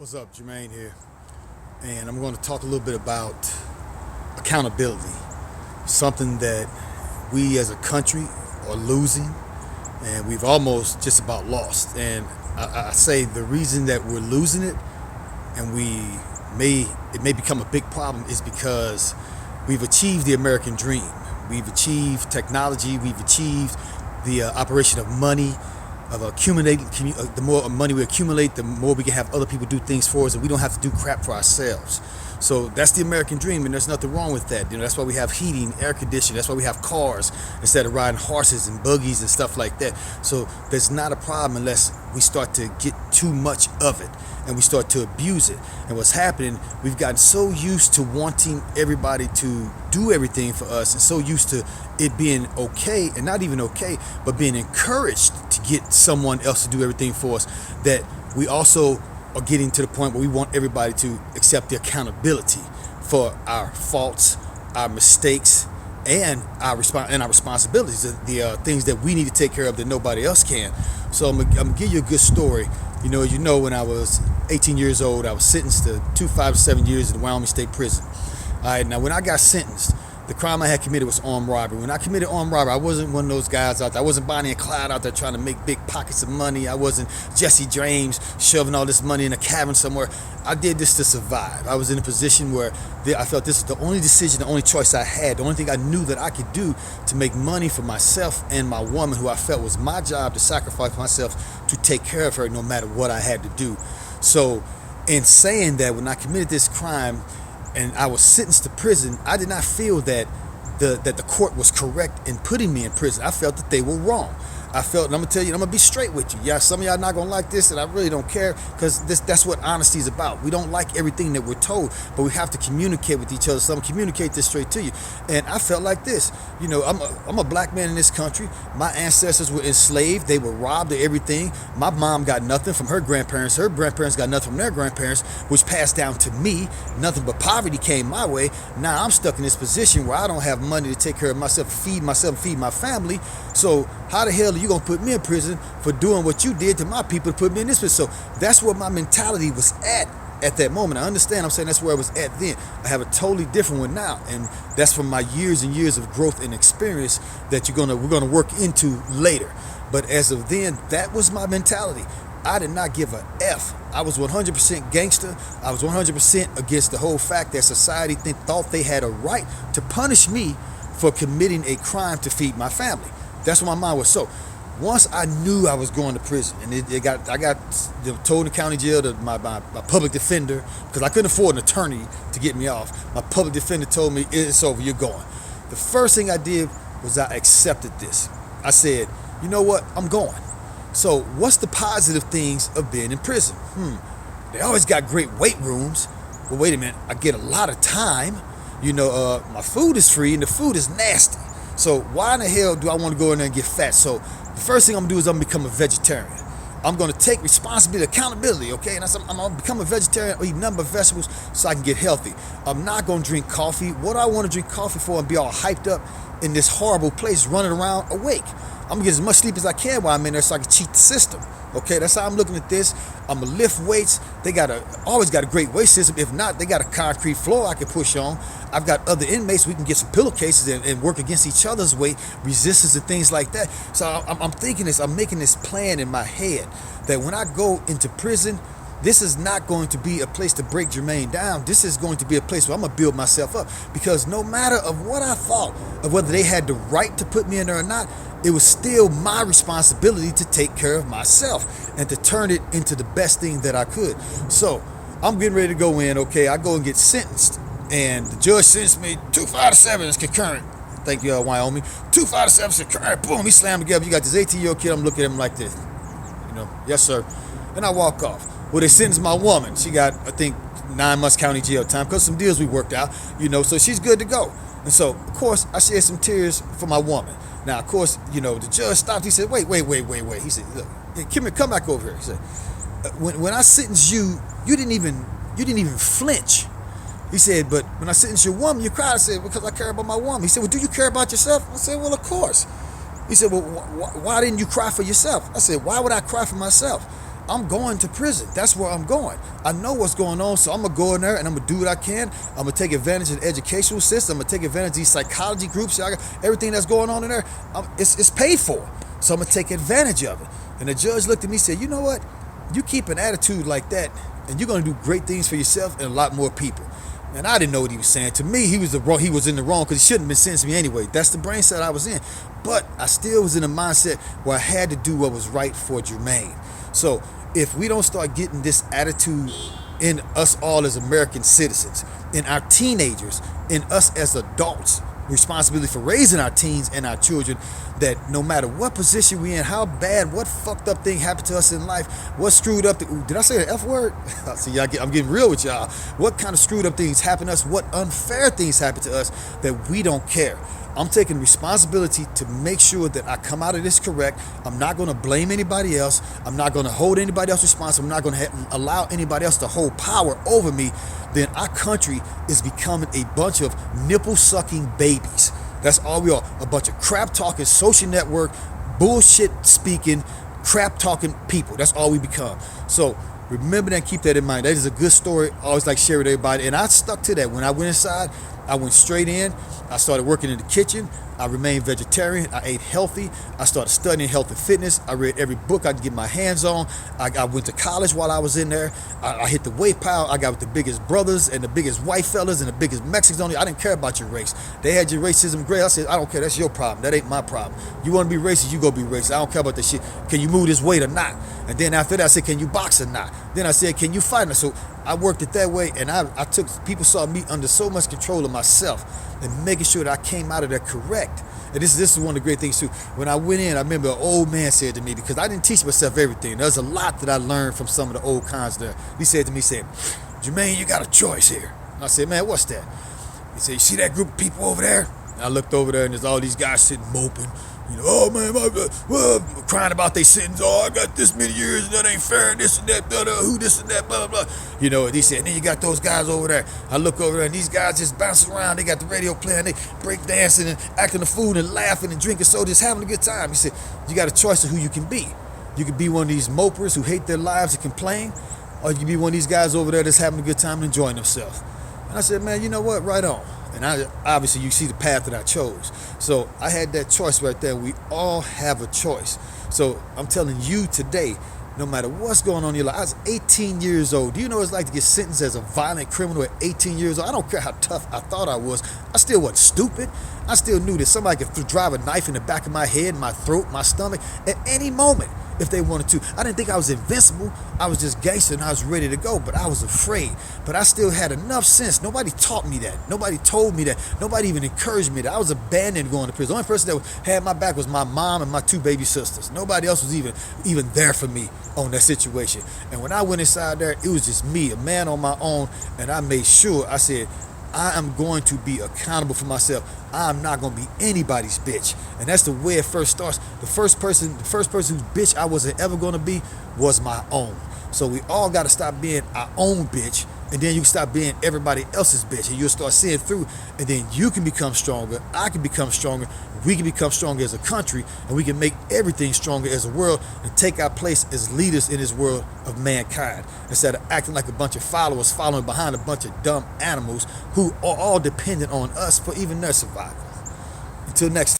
What's up, Jermaine here, and I'm going to talk a little bit about accountability, something that we as a country are losing, and we've almost just about lost. And I say the reason that we're losing it, and it may become a big problem, is because we've achieved the American dream. We've achieved technology. We've achieved the operation of money, of accumulating. The more money we accumulate, the more we can have other people do things for us, and we don't have to do crap for ourselves. So that's the American dream, and there's nothing wrong with that. That's why we have heating, air conditioning. That's why we have cars instead of riding horses and buggies and stuff like that. So there's not a problem unless we start to get too much of it and we start to abuse it. And what's happening, we've gotten so used to wanting everybody to do everything for us, and so used to it being okay, and not even okay, but being encouraged to get someone else to do everything for us, that we also are getting to the point where we want everybody to accept the accountability for our faults, our mistakes, and our responsibilities, the things that we need to take care of that nobody else can. So I'm gonna give you a good story. When I was 18 years old, I was sentenced to 5 to 7 years in the Wyoming State Prison. All right, now when I got sentenced, the crime I had committed was armed robbery. When I committed armed robbery, I wasn't one of those guys out there. I wasn't Bonnie and Clyde out there trying to make big pockets of money. I wasn't Jesse James shoving all this money in a cabin somewhere. I did this to survive. I was in a position where I felt this was the only decision, the only choice I had, the only thing I knew that I could do to make money for myself and my woman, who I felt was my job to sacrifice myself to take care of her no matter what I had to do. So in saying that, when I committed this crime, and I was sentenced to prison, I did not feel that the court was correct in putting me in prison. I felt that they were wrong. I felt, and I'm gonna tell you, I'm gonna be straight with you. Yeah, some of y'all not gonna like this, and I really don't care, because that's what honesty is about. We don't like everything that we're told, but we have to communicate with each other. So I'm gonna communicate this straight to you. And I felt like this. I'm a black man in this country. My ancestors were enslaved. They were robbed of everything. My mom got nothing from her grandparents. Her grandparents got nothing from their grandparents, which passed down to me. Nothing but poverty came my way. Now I'm stuck in this position where I don't have money to take care of myself, feed myself, feed my family. So how the hell are you gonna put me in prison for doing what you did to my people to put me in this prison? So that's where my mentality was at that moment. I understand. I'm saying that's where I was at then. I have a totally different one now, and that's from my years and years of growth and experience that we're gonna work into later. But as of then, that was my mentality. I did not give a F. I was 100% gangster. I was 100% against the whole fact that society thought they had a right to punish me for committing a crime to feed my family. That's what my mind was. So once I knew I was going to prison, and I got told in the county jail that my public defender, because I couldn't afford an attorney to get me off, my public defender told me, it's over, you're going. The first thing I did was I accepted this. I said, you know what, I'm going. So what's the positive things of being in prison? They always got great weight rooms. Well, wait a minute, I get a lot of time. My food is free and the food is nasty. So why in the hell do I want to go in there and get fat? So the first thing I'm gonna do is I'm gonna become a vegetarian. I'm gonna take responsibility, accountability, okay? And I'm gonna become a vegetarian or eat nothing but vegetables so I can get healthy. I'm not gonna drink coffee. What do I want to drink coffee for and be all hyped up in this horrible place, running around awake? I'm gonna get as much sleep as I can while I'm in there so I can cheat the system. Okay, that's how I'm looking at this. I'm gonna lift weights. They always got a great weight system. If not, they got a concrete floor I can push on. I've got other inmates. We can get some pillowcases and work against each other's weight, resistance and things like that. So I'm thinking this. I'm making this plan in my head that when I go into prison, this is not going to be a place to break Jermaine down. This is going to be a place where I'm gonna build myself up. Because no matter of what I thought of whether they had the right to put me in there or not, it was still my responsibility to take care of myself and to turn it into the best thing that I could. So I'm getting ready to go in, okay? I go and get sentenced, and the judge sentenced me 2 5 to 7 is concurrent. Thank you, Wyoming. 2 5 to 7 is concurrent. Boom, he slammed together. You got this 18-year-old kid. I'm looking at him like this. Yes, sir. And I walk off. Well, they sentenced my woman. She got, I think, 9 months county jail time because some deals we worked out, so she's good to go. And so, of course, I shed some tears for my woman. Now, of course, the judge stopped. He said, wait. He said, look, hey, Kimmy, come back over here. He said, when I sentenced you, you didn't even flinch. He said, but when I sentenced your woman, you cried. I said, because I care about my woman. He said, well, do you care about yourself? I said, well, of course. He said, well, why didn't you cry for yourself? I said, why would I cry for myself? I'm going to prison. That's where I'm going. I know what's going on, so I'm going to go in there and I'm going to do what I can. I'm going to take advantage of the educational system. I'm going to take advantage of these psychology groups. Everything that's going on in there, it's paid for. So I'm going to take advantage of it. And the judge looked at me and said, you know what? You keep an attitude like that, and you're going to do great things for yourself and a lot more people. And I didn't know what he was saying. To me, he was in the wrong because he shouldn't have been sentencing me anyway. That's the brain set I was in. But I still was in a mindset where I had to do what was right for Jermaine. So if we don't start getting this attitude in us all as American citizens, in our teenagers, in us as adults, responsibility for raising our teens and our children, that no matter what position we in, how bad, what fucked up thing happened to us in life, what screwed up, did I say the F word? See, I'm getting real with y'all. What kind of screwed up things happen to us, what unfair things happen to us that we don't care. I'm taking responsibility to make sure that I come out of this correct. I'm not going to blame anybody else. I'm not going to hold anybody else responsible. I'm not going to allow anybody else to hold power over me. Then our country is becoming a bunch of nipple-sucking babies. That's all we are. A bunch of crap-talking, social network, bullshit-speaking, crap-talking people. That's all we become. So remember that and keep that in mind. That is a good story. I always like to share with everybody. And I stuck to that. When I went inside, I went straight in. I started working in the kitchen. I remained vegetarian. I ate healthy. I started studying health and fitness. I read every book I could get my hands on. I went to college while I was in there. I hit the weight pile. I got with the biggest brothers and the biggest white fellas and the biggest Mexicans on it. I didn't care about your race. They had your racism great. I said, I don't care. That's your problem. That ain't my problem. You want to be racist, you go be racist. I don't care about that shit. Can you move this weight or not? And then after that, I said, can you box or not? Then I said, can you fight? And so I worked it that way, and I took, people saw me under so much control of myself and making sure that I came out of there correct. And this is one of the great things too. When I went in, I remember an old man said to me, because I didn't teach myself everything. There's a lot that I learned from some of the old cons there. He said to me, Jermaine, you got a choice here. And I said, man, what's that? He said, you see that group of people over there? And I looked over there, and there's all these guys sitting moping. You know, oh man, crying about their sentence. Oh, I got this many years, and that ain't fair, this and that, blah, blah, who this and that, blah, blah, blah. You know, and he said, and then you got those guys over there. I look over there, and these guys just bouncing around. They got the radio playing, they break dancing and acting the fool and laughing and drinking soda, just having a good time. He said, you got a choice of who you can be. You can be one of these mopers who hate their lives and complain, or you can be one of these guys over there that's having a good time and enjoying themselves. And I said, man, you know what, right on. And obviously you see the path that I chose. So I had that choice right there. We all have a choice. So I'm telling you today, no matter what's going on in your life, I was 18 years old. Do you know what it's like to get sentenced as a violent criminal at 18 years old? I don't care how tough I thought I was. I still wasn't stupid. I still knew that somebody could drive a knife in the back of my head, my throat, my stomach at any moment if they wanted to. I didn't think I was invincible. I was just gangster and I was ready to go, but I was afraid. But I still had enough sense. Nobody taught me that. Nobody told me that. Nobody even encouraged me that. I was abandoned going to prison. The only person that had my back was my mom and my two baby sisters. Nobody else was even there for me on that situation. And when I went inside there, it was just me, a man on my own, and I made sure, I said, I am going to be accountable for myself. I'm not going to be anybody's bitch. And that's the way it first starts. The first person whose bitch I wasn't ever going to be was my own. So we all got to stop being our own bitch, and then you can stop being everybody else's bitch, and you'll start seeing through, and then you can become stronger, I can become stronger, we can become stronger as a country, and we can make everything stronger as a world and take our place as leaders in this world of mankind, instead of acting like a bunch of followers following behind a bunch of dumb animals who are all dependent on us for even their survival. Until next time.